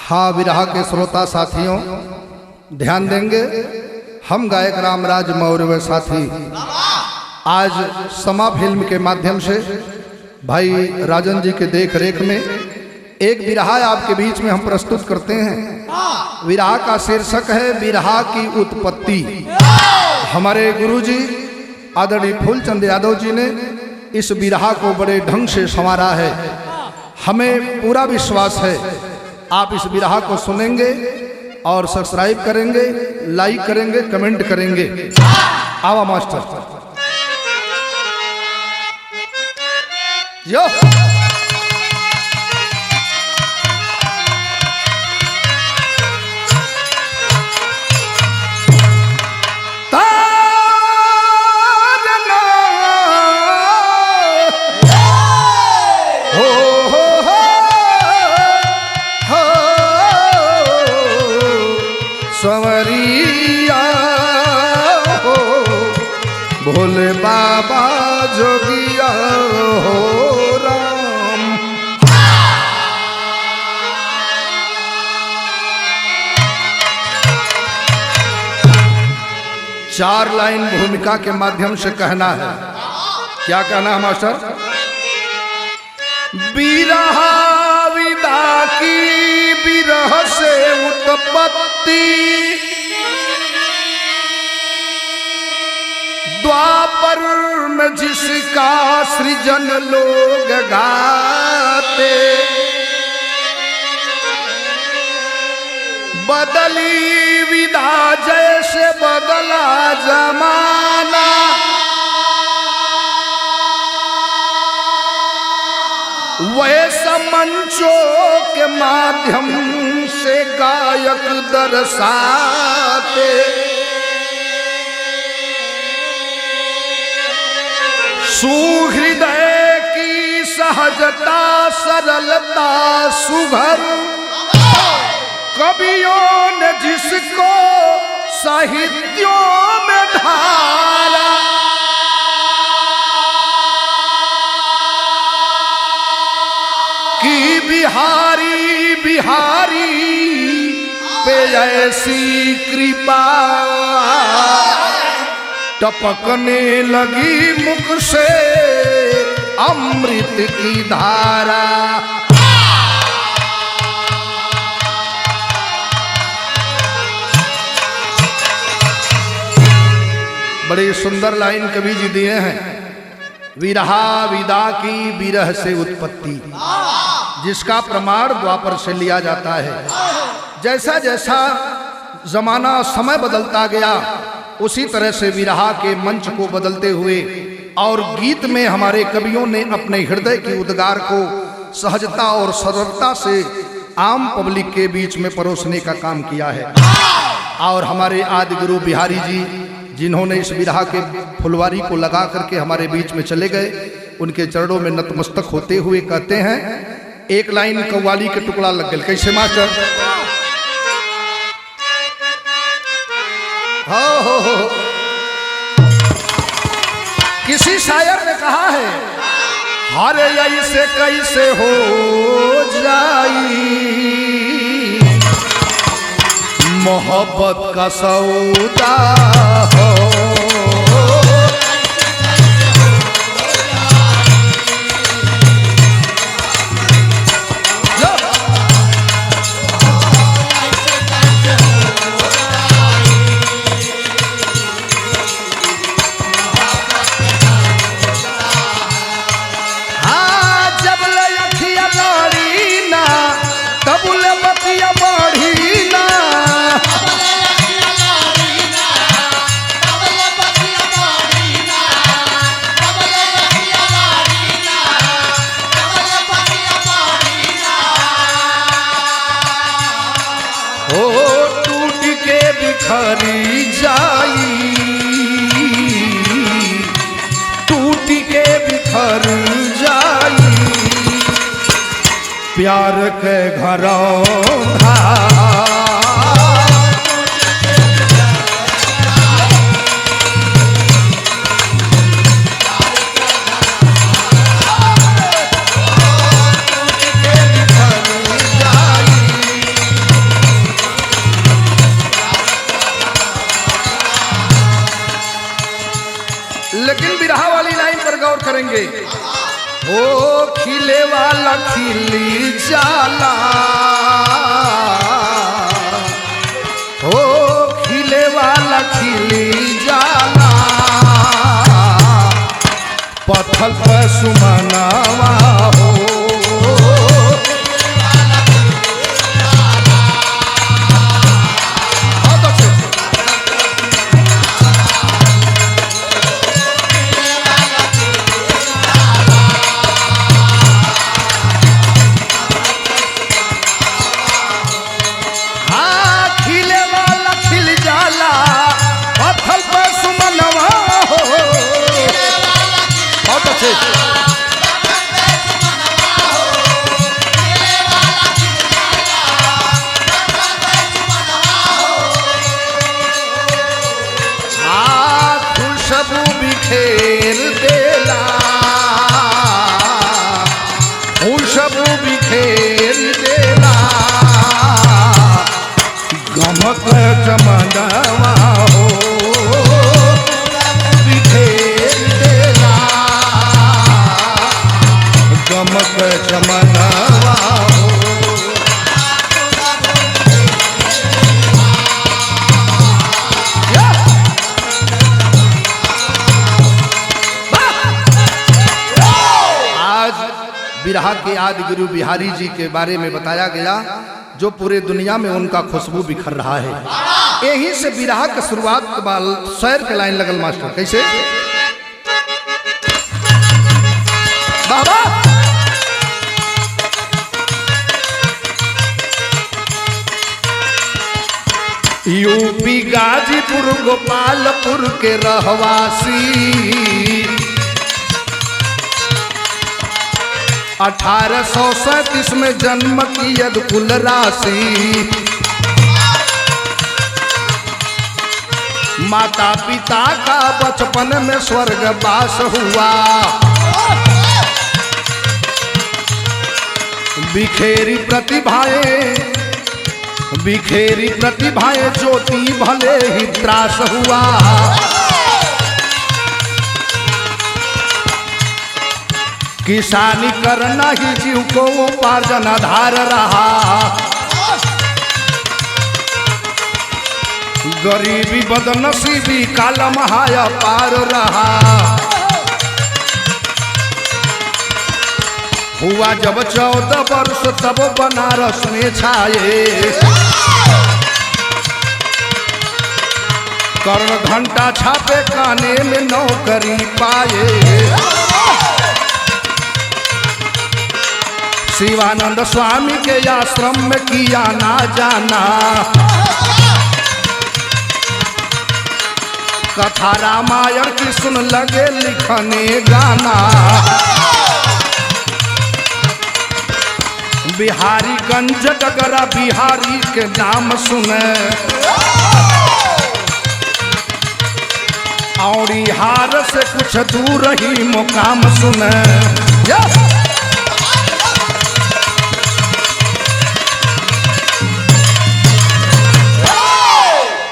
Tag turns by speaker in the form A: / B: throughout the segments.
A: हाँ, विरहा के श्रोता साथियों ध्यान देंगे। हम गायक रामराज मौर्य व साथी आज समा फिल्म के माध्यम से भाई राजन जी के देख रेख में एक विरहा आपके बीच में हम प्रस्तुत करते हैं। विरहा का शीर्षक है विरहा की उत्पत्ति। हमारे गुरुजी आदरणीय फूलचंद यादव जी ने इस विरहा को बड़े ढंग से संवारा है। हमें पूरा विश्वास है आप इस विरहा को सुनेंगे और सब्सक्राइब करेंगे, लाइक करेंगे, कमेंट करेंगे। आवा मास्टर यो संवरिया हो भोले बाबा जोगिया हो राम। चार लाइन भूमिका के माध्यम से कहना है। क्या कहना है मास्टर? विरहा विदा की विरह से उत्पत्ति द्वापर में जिसका सृजन लोग गाते, बदली विदा जैसे बदला जमाना, वैसा मंचों के माध्यम से गायक दर्शाते। सुहृदय की सहजता सरलता सुघर कवियों ने जिसको साहित्यों में ढाला, कि बिहारी बिहारी पे ऐसी कृपा टपकने लगी मुख से अमृत की धारा। बड़ी सुंदर लाइन कवि जी दिए हैं। विरहा विदा की विरह से उत्पत्ति, जिसका प्रमाण द्वापर से लिया जाता है। जैसा जैसा जमाना समय बदलता गया उसी तरह से विरहा के मंच को बदलते हुए और गीत में हमारे कवियों ने अपने हृदय की उद्गार को सहजता और सरलता से आम पब्लिक के बीच में परोसने का काम किया है। और हमारे आदि गुरु बिहारी जी जिन्होंने इस विरहा के फुलवारी को लगा करके हमारे बीच में चले गए, उनके चरणों में नतमस्तक होते हुए कहते हैं, एक लाइन कव्वाली के टुकड़ा लग गया। कैसे मास्टर? हो किसी शायर ने कहा है, हरे ऐसे कैसे हो जाई मोहब्बत का सौदा हो। के घरौंधा लेकिन बिरहा वाली लाइन पर गौर करेंगे। ओ खिले वाला खिली जाला, ओ खिले वाला खिली जाला, पत्थर पर सुमनावा हो। खुशबू बिखेर देला, खुशबू बिखेर देला, गमक चमनवा हो बिखेर देला, गमक चमनवा हो। बिरहा के आदि गुरु बिहारी जी के बारे में बताया गया, जो पूरे दुनिया में उनका खुशबू बिखर रहा है। यहीं से बिरहा की शुरुआत शेर के लाइन लगल मास्टर, कैसे बाबा। यूपी गाजीपुर गोपालपुर के रहवासी, 1837 में जन्म की यदकुल राशि, माता पिता का बचपन में स्वर्गवास हुआ, बिखेरी प्रतिभाएं ज्योति भले ही त्रास हुआ, किसानी करना ही जीव को उपार्जन आधार रहा, गरीबी बदनसीबी काला महाया पार रहा, हुआ जब 14 वर्ष तब बनारस में छाए, कर्ण घंटा छापे काने में नौकरी पाए, शिवानंद स्वामी के आश्रम में किया ना जाना, कथा रामायण की सुन लगे लिखने गाना, बिहारी गंज डगरा बिहारी के नाम सुने, और हार से कुछ दूर ही मुकाम सुने।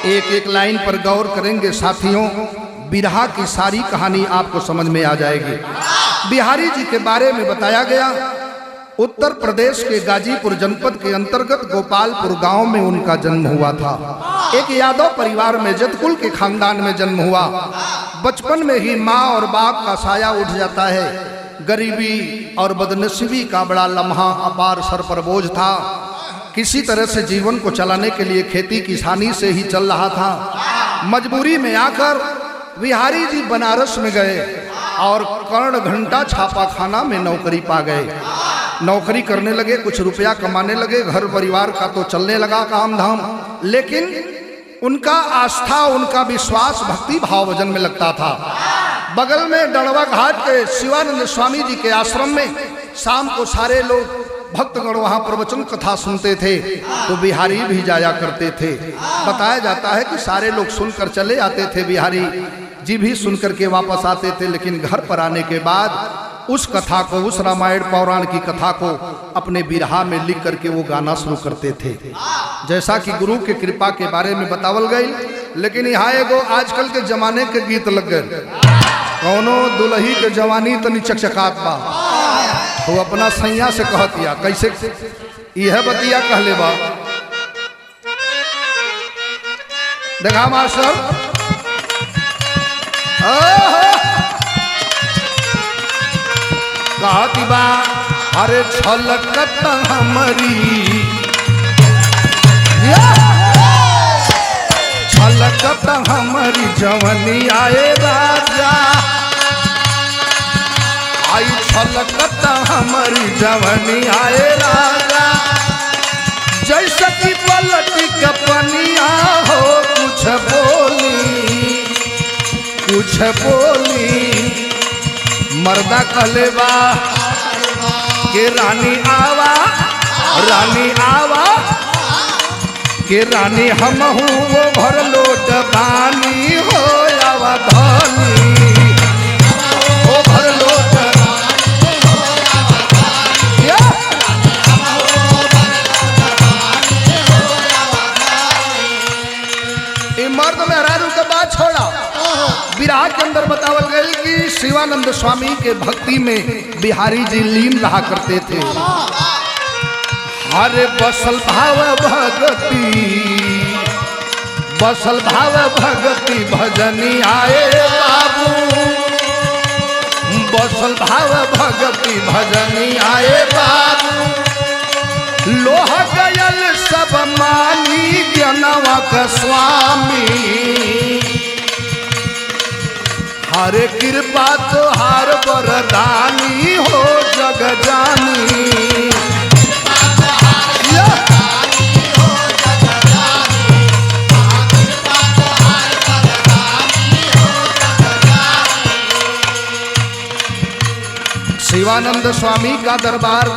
A: एक एक लाइन पर गौर करेंगे साथियों, बिरहा की सारी कहानी आपको समझ में आ जाएगी। बिहारी जी के बारे में बताया गया, उत्तर प्रदेश के गाजीपुर जनपद के अंतर्गत गोपालपुर गांव में उनका जन्म हुआ था। एक यादव परिवार में जतकुल के खानदान में जन्म हुआ। बचपन में ही माँ और बाप का साया उठ जाता है। गरीबी और बदनसीबी का बड़ा लम्हा अपार सर पर बोझ था। किसी तरह से जीवन को चलाने के लिए खेती किसानी से ही चल रहा था। मजबूरी में आकर बिहारी जी बनारस में गए और कर्ण घंटा छापाखाना में नौकरी पा गए। नौकरी करने लगे, कुछ रुपया कमाने लगे, घर परिवार का तो चलने लगा काम धाम। लेकिन उनका आस्था, उनका विश्वास भक्ति भाव वजन में लगता था। बगल में डणवा घाट के शिवानंद स्वामी जी के आश्रम में शाम को सारे लोग भक्तगण वहां प्रवचन कथा सुनते थे तो बिहारी भी जाया करते थे। बताया जाता है कि सारे लोग सुनकर चले आते थे, बिहारी जी भी सुनकर के वापस आते थे, लेकिन घर पर आने के बाद उस कथा को, उस रामायण पौराण की कथा को अपने बिरहा में लिख करके वो गाना शुरू करते थे। जैसा कि गुरु के कृपा के बारे में बतावल गई, लेकिन यहाँ एगो आजकल के जमाने के गीत लग गए। कौनो दुल्ही के जवानी तनी चकचकात बा, तो अपना सैया से कहतिया, कैसे यह बतिया कहले बा, देखा मास्टर कहती बा, अरे छलकत हमारी, छलकत हमारी जवनी आए राजा, आई छलकत हमारी जवनी आए राजा, जैसे कि पलटी कपनिया हो, कुछ बोली मर्दा कहलेबा के रानी आवा के रानी हम हूँ वो भर लोट बानी हो, आवा धनी वो भर लोट मर्द में हरारू के बात छोड़ा। विराह के अंदर बतावल गई कि शिवानंद स्वामी के भक्ति में बिहारी जी लीन रहा करते थे। हरे बसल भाव भगती भजनी आए बाबू, बसल भाव भगती भजनी आए बाबू, लोहा गयल सब मानी ज्ञानवा का स्वामी, हरे कृपा तो हार वरदानी हो जग जानी, शिवानंद स्वामी का दरबार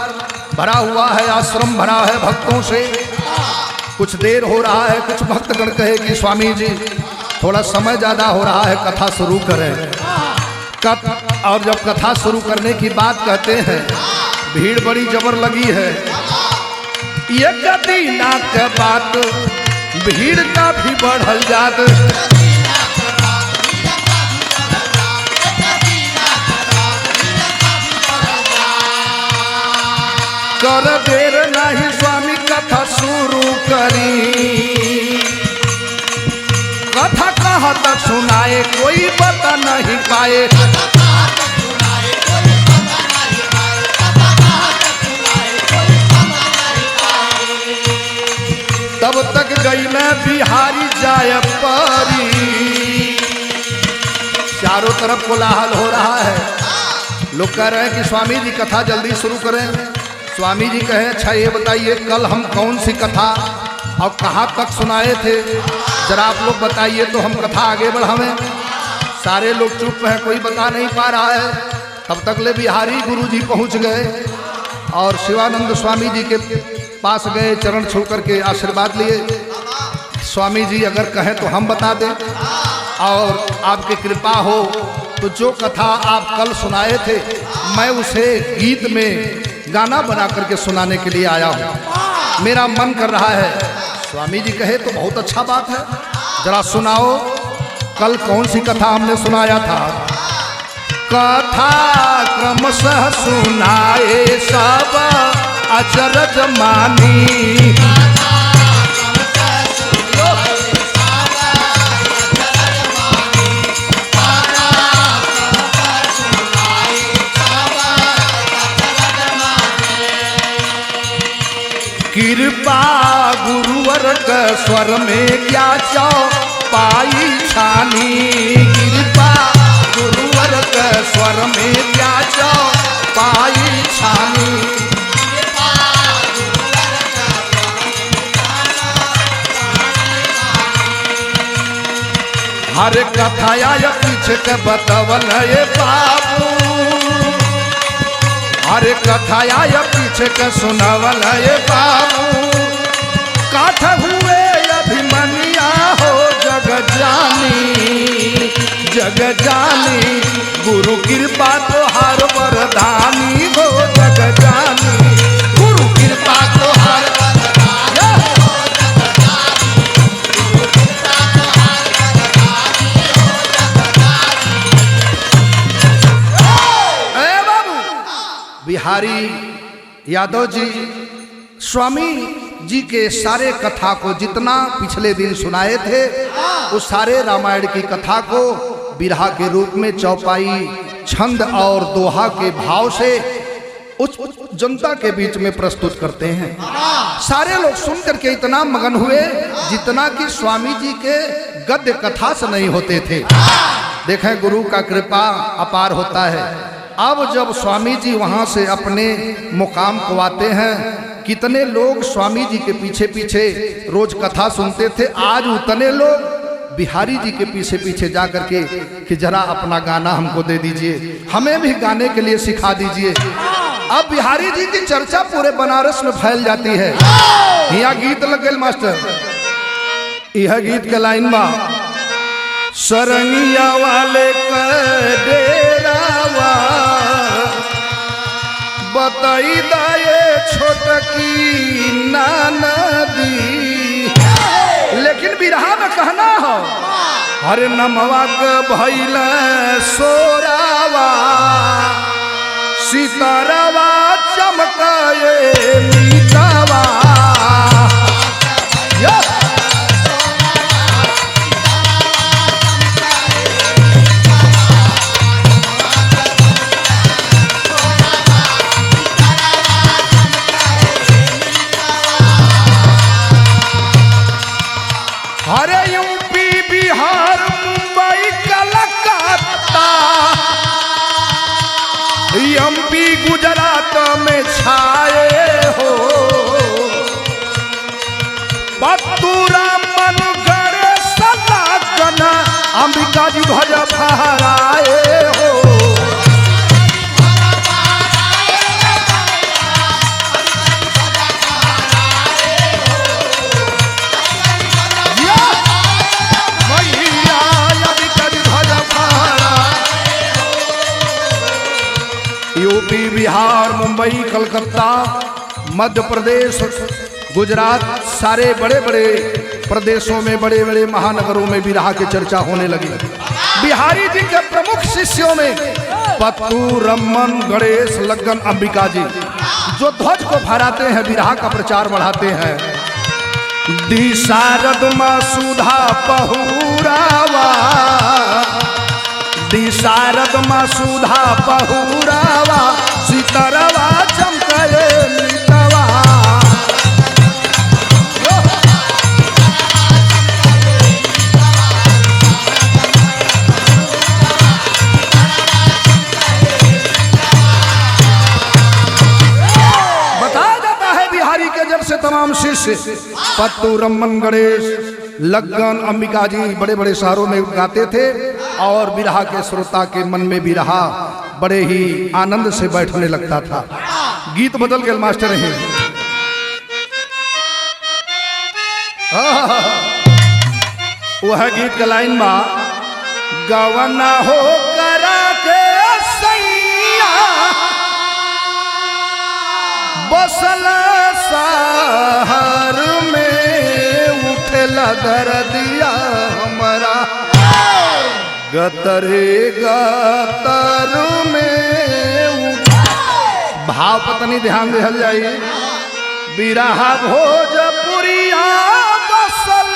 A: भरा हुआ है, आश्रम भरा है भक्तों से। कुछ देर हो रहा है, कुछ भक्तगण कहे कि स्वामी जी थोड़ा समय ज्यादा हो रहा है, कथा शुरू करें। और जब कथा शुरू करने की बात कहते हैं, भीड़ बड़ी जबर लगी है। ये कदीना के बात भीड़ का भी बढ़ल जात, कर देर नहीं स्वामी कथा शुरू करी, कथा कहाँ तक सुनाए कोई बता नहीं पाए, तब तक गई मैं बिहारी जाय परी। चारों तरफ कोलाहल हो रहा है, लोग कह रहे हैं कि स्वामी जी कथा जल्दी शुरू करें। स्वामी जी कहे, अच्छा ये बताइए कल हम कौन सी कथा और कहाँ तक सुनाए थे, जरा आप लोग बताइए तो हम कथा आगे बढ़ावें। सारे लोग चुप हैं, कोई बता नहीं पा रहा है। तब तक ले बिहारी गुरु जी पहुँच गए और शिवानंद स्वामी जी के पास गए, चरण छू करके आशीर्वाद लिए। स्वामी जी अगर कहें तो हम बता दें, और आपकी कृपा हो तो जो कथा आप कल सुनाए थे मैं उसे गीत में गाना बना करके सुनाने के लिए आया हूँ, मेरा मन कर रहा है। स्वामी जी कहे तो बहुत अच्छा बात है, जरा सुनाओ कल कौन सी कथा हमने सुनाया था। कथा क्रमशः सुनाए सब अचरज मानी, कृपा गुरुवर के स्वर में क्या चाओ पाई छानी, कृपा गुरुवर के स्वर में क्या चाओ पाई छानी। हर कथाया पीछे के बतवल है बाबू, अरे कथाया या पीछे के सुनावल है बाबू काठ हुए अभिमनिया हो जग जानी गुरु कृपा तो हर वरदानी हो जग जानी गुरु कृपा तो हर बिहारी यादव जी स्वामी जी के सारे कथा को जितना पिछले दिन सुनाए थे उस सारे रामायण की कथा को बिरहा के रूप में चौपाई छंद और दोहा के भाव से उस जनता के बीच में प्रस्तुत करते हैं। सारे लोग सुनकर के इतना मगन हुए जितना कि स्वामी जी के गद्य कथा से नहीं होते थे। देखें गुरु का कृपा अपार होता है। अब जब स्वामी जी वहां से अपने मुकाम को आते हैं कितने लोग स्वामी जी के पीछे पीछे रोज कथा सुनते थे, आज उतने लोग बिहारी जी के पीछे पीछे जा करके कि जरा अपना गाना हमको दे दीजिए, हमें भी गाने के लिए सिखा दीजिए। अब बिहारी जी की चर्चा पूरे बनारस में फैल जाती है। यहाँ गीत लग गए मास्टर, यह गीत के लाइन बा सरंगिया वाले डेरावा बताई दाए छोटकी नानदी। लेकिन बिरहा में कहना हो हरे नमवा के भइल सोरावा सितारावा चमकाए मीतावा। अरे यूपी बिहार मुंबई कलकत्ता एमपी गुजरात में छाए हो बतूरा मनगढ़ सलागन अंबिका जी ध्वज फहराए हो। यूपी बिहार मुंबई कलकत्ता मध्य प्रदेश गुजरात सारे बड़े बड़े प्रदेशों में बड़े बड़े महानगरों में बिरहा की चर्चा होने लगी। बिहारी जी के प्रमुख शिष्यों में पत्तू रमन गणेश लग्गन अंबिका जी जो ध्वज को फहराते हैं बिरहा का प्रचार बढ़ाते हैं। दी शारद सुधा पहुरावा दी शारद सुधा पहुरावा सीतारावा चमकाए मीतवा। बताया जाता है बिहारी के जब से तमाम शिष्य पत्तू रमन गणेश लग्गन अंबिका जी बड़े बड़े शहरों में गाते थे और बिरहा के श्रोता के मन में बिरहा बड़े ही आनंद से बैठने लगता था। गीत बदल गए मास्टर हैं। वह गीत का लाइन बा गवना हो करा के सैया बसल शहर में उठला दर्दिया हमारा गतरे गतर में भाव पत्नी ध्यान दिहल जाइए। बिरहा भोजपुरिया बसल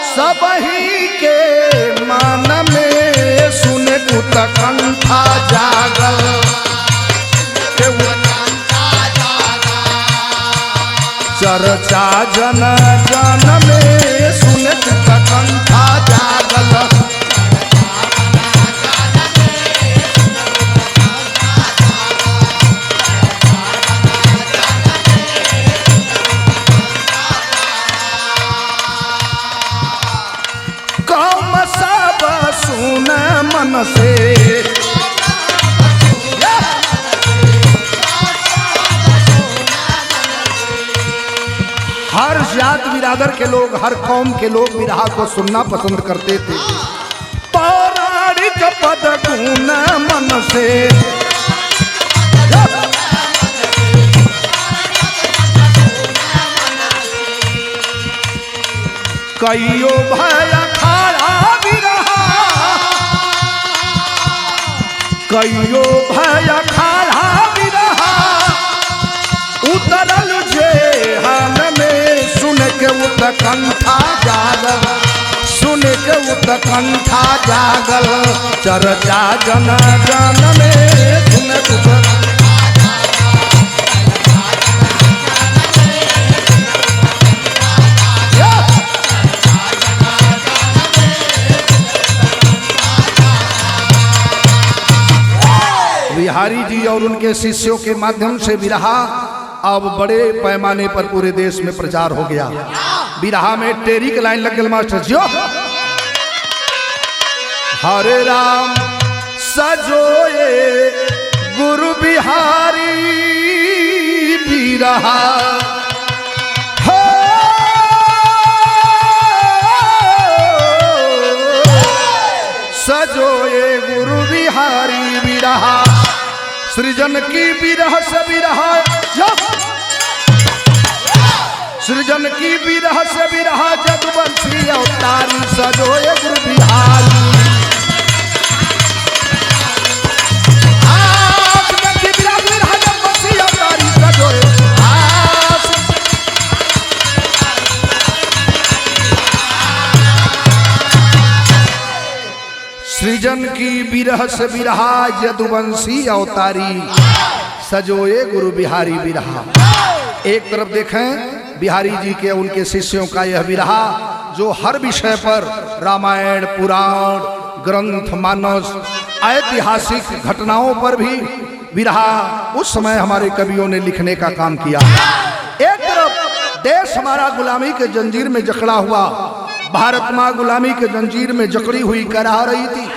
A: सबही के मन में सुने कुतकंठा जागल चर्चा जन जन में सुने कुतकंठा जागल। कौम सब सुन मन से बिरादर के लोग, हर कौम के लोग बिरहा को सुनना पसंद करते थे। पौराणिक पद गुण मन से कईयो भय अखाड़ा बिरहा, कईयो भय अखाड़ा बिरहा, उतरल जेहान में सुन के उत्कंठा जागल, सुन के उत्कंठा जागल, चर्चा जन जन में सुन के बिहारी जी और उनके शिष्यों के माध्यम से बिरहा अब बड़े पैमाने पर पूरे देश में प्रचार हो गया। बिरहा में टेरी की लाइन लग गई मास्टर जी, हरे राम सजोए गुरु बिहारी बिरहा, सजोए गुरु बिहारी बिरहा, सृजन की बिरह से बिरहा, सृजन की बिरह से बिरहा, जदुवंशी अवतारी सजोए गुरु बिहारी, सृजन की बिरह से बिरहा, जदुवंशी अवतारी सजोए, सृजन की बिरह से बिरहा, यदुवंशी अवतारी सजोए गुरु बिहारी बिरहा। एक तरफ देखें बिहारी जी के उनके शिष्यों का यह बिरहा, जो हर विषय पर रामायण पुराण ग्रंथ मानस ऐतिहासिक घटनाओं पर भी बिरहा उस समय हमारे कवियों ने लिखने का काम किया। एक तरफ देश हमारा गुलामी के जंजीर में जकड़ा हुआ, भारत माँ गुलामी के जंजीर में जकड़ी हुई करहा रही थी।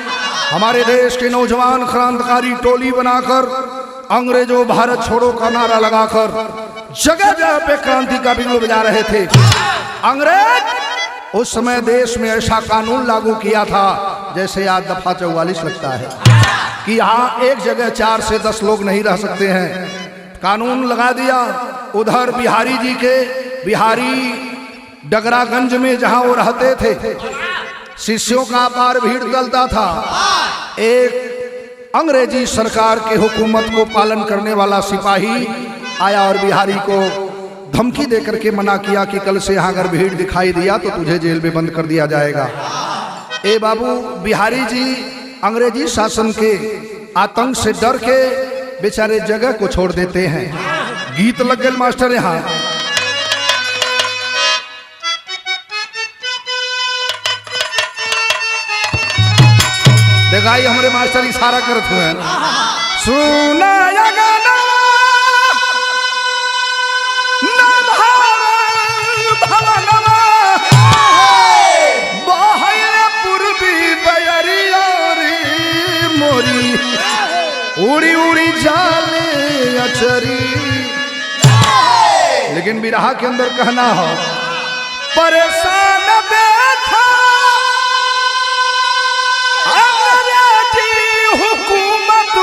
A: हमारे देश के नौजवान क्रांतिकारी टोली बनाकर अंग्रेजों भारत छोड़ो का नारा लगाकर जगह जगह पे क्रांति का बिगुल बजा रहे थे। अंग्रेज उस समय देश में ऐसा कानून लागू किया था जैसे आज दफा 44 लगता है कि यहाँ एक जगह 4 से 10 लोग नहीं रह सकते हैं। कानून लगा दिया। उधर बिहारी जी के बिहारी डगरागंज में जहां वो रहते थे, शिष्यों का अपार भीड़ चलता था। एक अंग्रेजी सरकार के हुकूमत को पालन करने वाला सिपाही आया और बिहारी को धमकी देकर के मना किया कि कल से यहाँ अगर भीड़ दिखाई दिया तो तुझे जेल में बंद कर दिया जाएगा। ए बाबू, बिहारी जी अंग्रेजी शासन के आतंक से डर के बेचारे जगह को छोड़ देते हैं। गीत लग गए मास्टर यहाँ। देखा हमारे मास्टर इशारा करते हैं, सुना गाना पूर्वी बयरिया मोरी उड़ी उड़ी जाले अचरी। लेकिन बिरहा के अंदर कहना हो, परेशान बैठा हुकूमत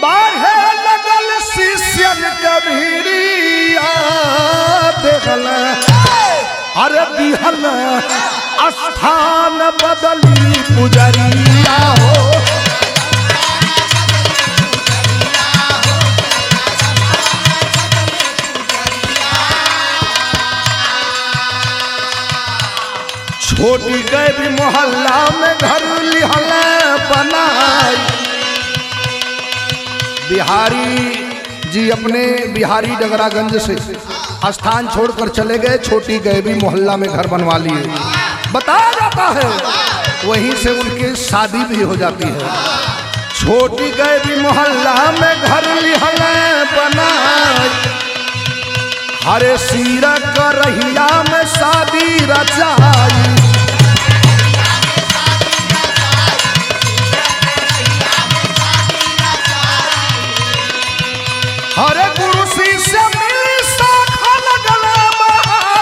A: बाढ़े लगल शिष्यन कबीरिया देखल, अरे दिहल स्थान बदली पुजरिया हो। छोटी गई मोहल्ला में घर लिहल बनाई। बिहारी जी अपने बिहारी डगरागंज से स्थान छोड़कर चले गए, छोटी गए भी मोहल्ला में घर बनवा लिए। बताया जाता है वहीं से उनकी शादी भी हो जाती है। छोटी गए भी मोहल्ला में घर लिहल बनाई, हरे सीरा करहिया में शादी रचाई। हरे गुरु शिष्य मिली शाखा लगल बहाई,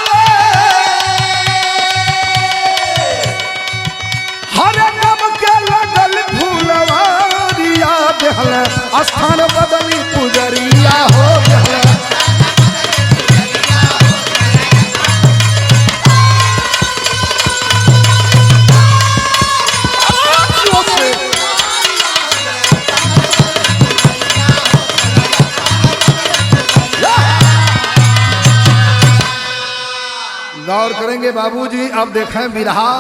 A: बाबूजी अब देखें बिरहा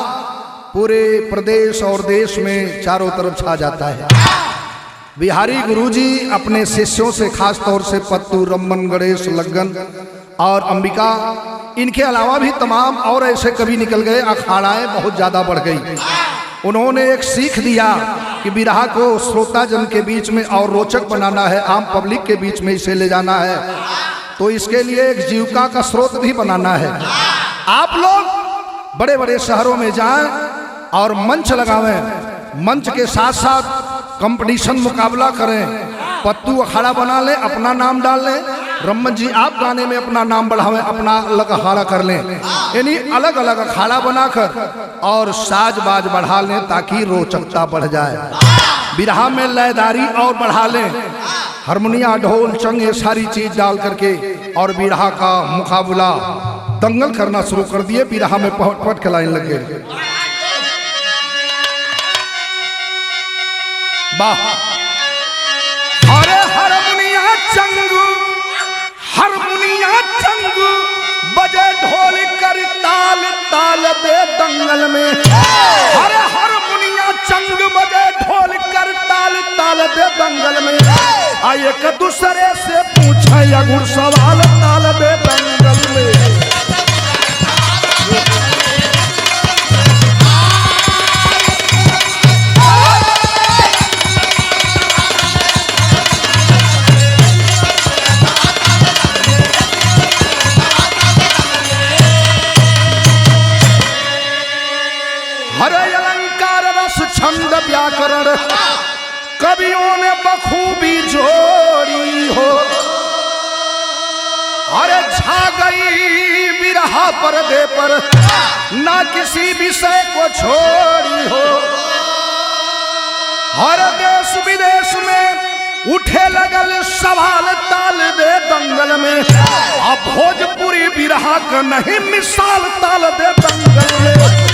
A: पूरे प्रदेश और देश में चारों तरफ छा जाता है। बिहारी गुरुजी अपने शिष्यों से खास तौर से पत्तू, रमन, गणेश, लग्गन और अंबिका, इनके अलावा भी तमाम और ऐसे कवि निकल गए। अखाड़ाएं बहुत ज्यादा बढ़ गई। उन्होंने एक सीख दिया कि बिरहा को श्रोता जन के बीच में और रोचक बनाना है, आम पब्लिक के बीच में इसे ले जाना है, तो इसके लिए एक जीविका का स्रोत भी बनाना है। आप लोग बड़े बड़े शहरों में जाएं और मंच लगावें, मंच के साथ साथ कंपटीशन मुकाबला करें, पत्तू अखाड़ा बना लें, अपना नाम डाल लें, रमन जी आप गाने में अपना नाम बढ़ावें, अपना अलग अखाड़ा कर लें, यानी अलग अलग अखाड़ा बनाकर और साज बाज बढ़ा लें ताकि रोचकता बढ़ जाए। बिरहा में लयदारी और बढ़ा लें, हारमोनिया, ढोल, चंग, ये सारी चीज डाल करके और बिरहा का मुकाबला दंगल करना शुरू कर दिए। बिरहा में पट पट के लाइन लग गए। वाह! अरे हारमोनिया चंग बजे ढोल कर ताल ताल दे दंगल में। अरे हारमोनिया चंग बजे ढोल कर ताल ताल दे दंगल में। आए एक दूसरे से पूछे अगुर सवाल ताल दे दंगल में। छंद व्याकरण कवियों ने बखूबी जोड़ी हो। अरे छा गई बिरहा पर्दे पर, ना किसी विषय को छोड़ी हो। हर देश विदेश में उठे लगल सवाल ताल दे दंगल में। अब भोजपुरी बिरहा का नहीं मिसाल ताल दे दंगल में।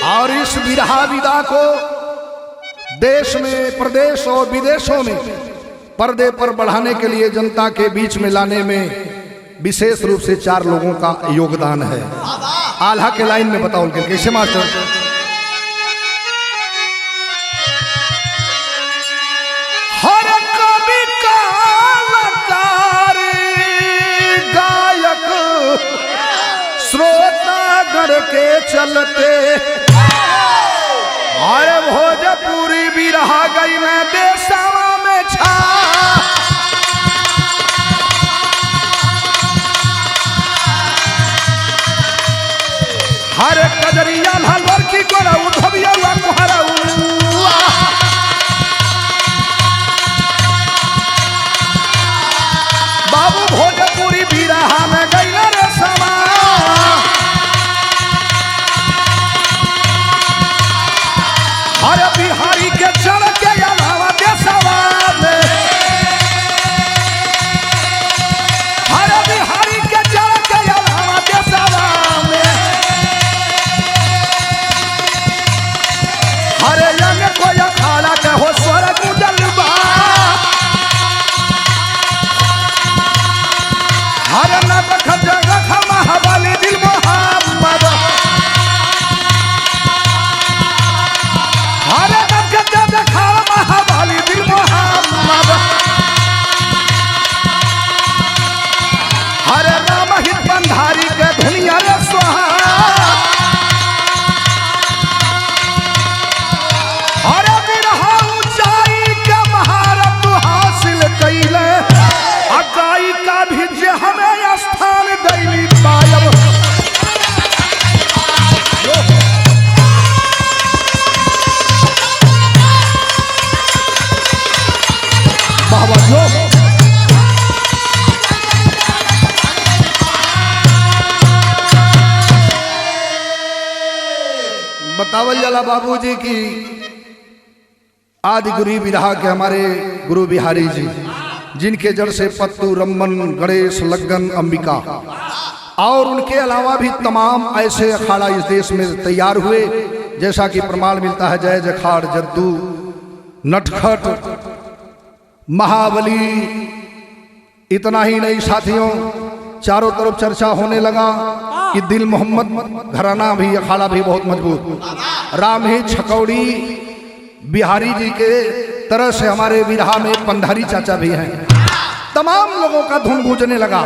A: और इस बिरहा विदा को देश में, प्रदेश और विदेशों में पर्दे पर बढ़ाने के लिए जनता के बीच में लाने में विशेष रूप से 4 लोगों का योगदान है। आल्हा के लाइन में बताओ उनके कैसे मास्टर। श्रोतागढ़ के चलते अरे भोजपुरी बिरहा गई मैं देशवा में छा। हर कजरिया हलवर की गोरा उधविया कुहरा बाबू भोजपुरी बिरहा में गई रे समा। अरे बिहारी के चल के अलावा देशवा में। अरे बिहारी के चल के अलावा देशवा में। अरे यंग को अखाड़ा के हो स्वर्ग जलवा। अरे न रख जगह महाबली दिल मोहम्मद। अरे देखा महाबली दिल मोहम्मद। अरे राम हित बंधारी के धुनिया रे स्वाहा। अरे बिरहा ऊंचाई के महारत हासिल कैले, अकाई का भी जे हमें स्थान दैली पायब। बतावल जला बाबूजी की आदि गुरु बिरहा के हमारे गुरु बिहारी जी, जिनके जड़ से पत्तू, रमन, गणेश, लग्गन, अंबिका और उनके अलावा भी तमाम ऐसे अखाड़ा इस देश में तैयार हुए, जैसा कि प्रमाण मिलता है जय जखाड़, जद्दू, नटखट, महाबली। इतना ही नहीं साथियों, चारों तरफ चर्चा होने लगा कि दिल मोहम्मद घराना भी, अखाड़ा भी बहुत मजबूत। राम ही छकौड़ी बिहारी जी के तरह से हमारे बिरहा में पंधारी चाचा भी हैं। तमाम लोगों का धुन गूंजने लगा।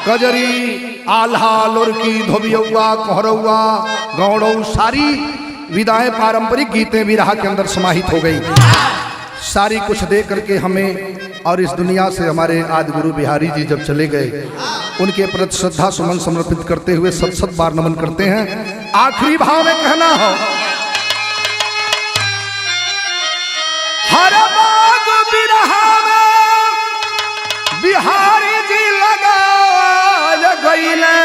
A: कजरी, आल्हा, लुरकी, धोबियौआ, कोहरौआ, गौड़ौ, सारी विदाएं, पारंपरिक गीतें बिरहा के अंदर समाहित हो गई। सारी कुछ दे करके हमें और इस दुनिया से हमारे आदि गुरु बिहारी जी जब चले गए, उनके प्रति श्रद्धा सुमन समर्पित करते हुए सत सत बार नमन करते हैं। आखिरी भाव में कहना हो, हर बाग बिरहा में बिहारी जी लगा गईले,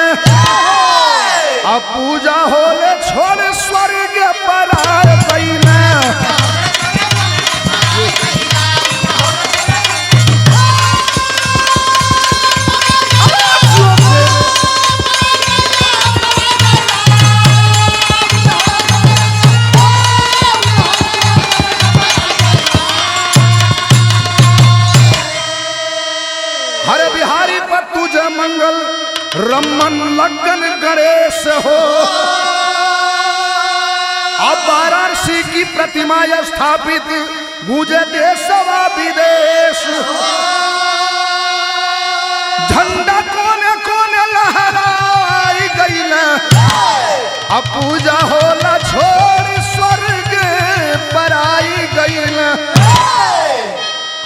A: अब पूजा होले छोड़ स्वर्ग पर गईले। हरे बिहारी पर तुझे मंगल रमन लगन गणेश हो। अब वाराणसी की प्रतिमा स्थापित गूंजे देश व विदेश। झंडा कोने कोने लहराई गई न, अब पूजा होला छोड़ स्वर्ग पर आई गई न।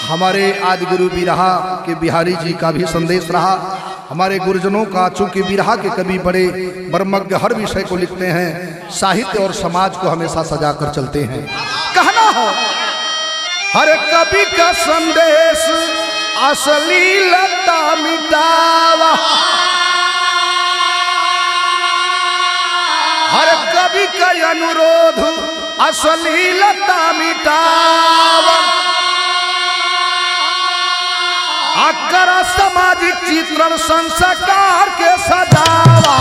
A: हमारे आदि गुरु बिरहा के बिहारी जी का भी संदेश रहा। हमारे गुरुजनों का, चूंकि बिरहा के कवि बड़े बर्मज्ञ हर विषय को लिखते हैं, साहित्य और समाज को हमेशा सजा कर चलते हैं। कहना हो, हर कवि का संदेश अश्लीलता मिटावा, हर कवि का अनुरोध अश्लीलता मिटावा। आकर सामाजिक चित्रण संस्कार के सजावा।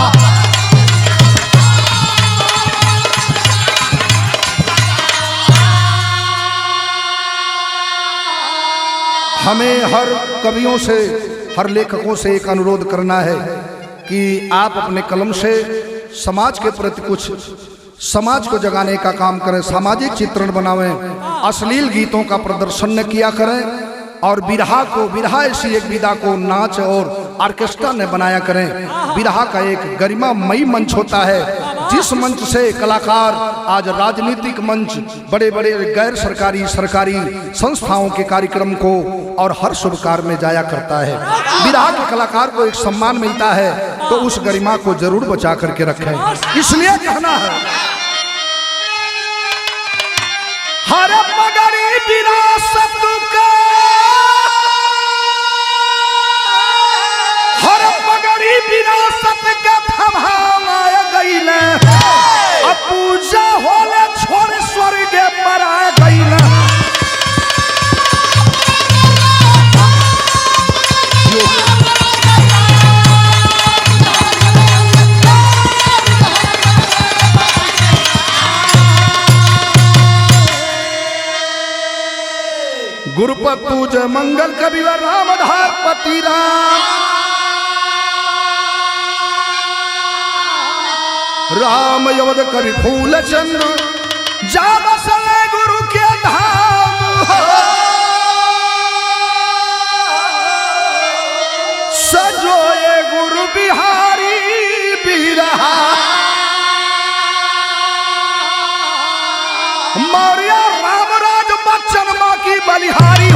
A: हमें हर कवियों से, हर लेखकों से एक अनुरोध करना है कि आप अपने कलम से समाज के प्रति कुछ, समाज को जगाने का काम करें, सामाजिक चित्रण बनावें, अश्लील गीतों का प्रदर्शन न किया करें और बिरहा को, बिरहा ऐसी एक विधा को नाच और ऑर्केस्ट्रा ने बनाया करें। बिरहा का एक गरिमामयी मंच होता है, जिस मंच से कलाकार आज राजनीतिक मंच, बड़े बड़े गैर सरकारी, सरकारी संस्थाओं के कार्यक्रम को और हर शुभ कार्य में जाया करता है। बिरहा के कलाकार को एक सम्मान मिलता है, तो उस गरिमा को जरूर बचा करके रखें। इसलिए कहना है, हर मगरी विरासत का, हर मगरी विरासत का थमाया गईले, अब पूजा होले छोड़ स्वर्ग पर आ गईले। गुरुपत पूज मंगल कविवर रामधार पति राम, राम यवद कवि फूल चंद्र, जा बसले गुरु के धाम। सजोए गुरु बिहारी बिरहा, मौर्य रामराज बच्चन माँ की बलिहारी।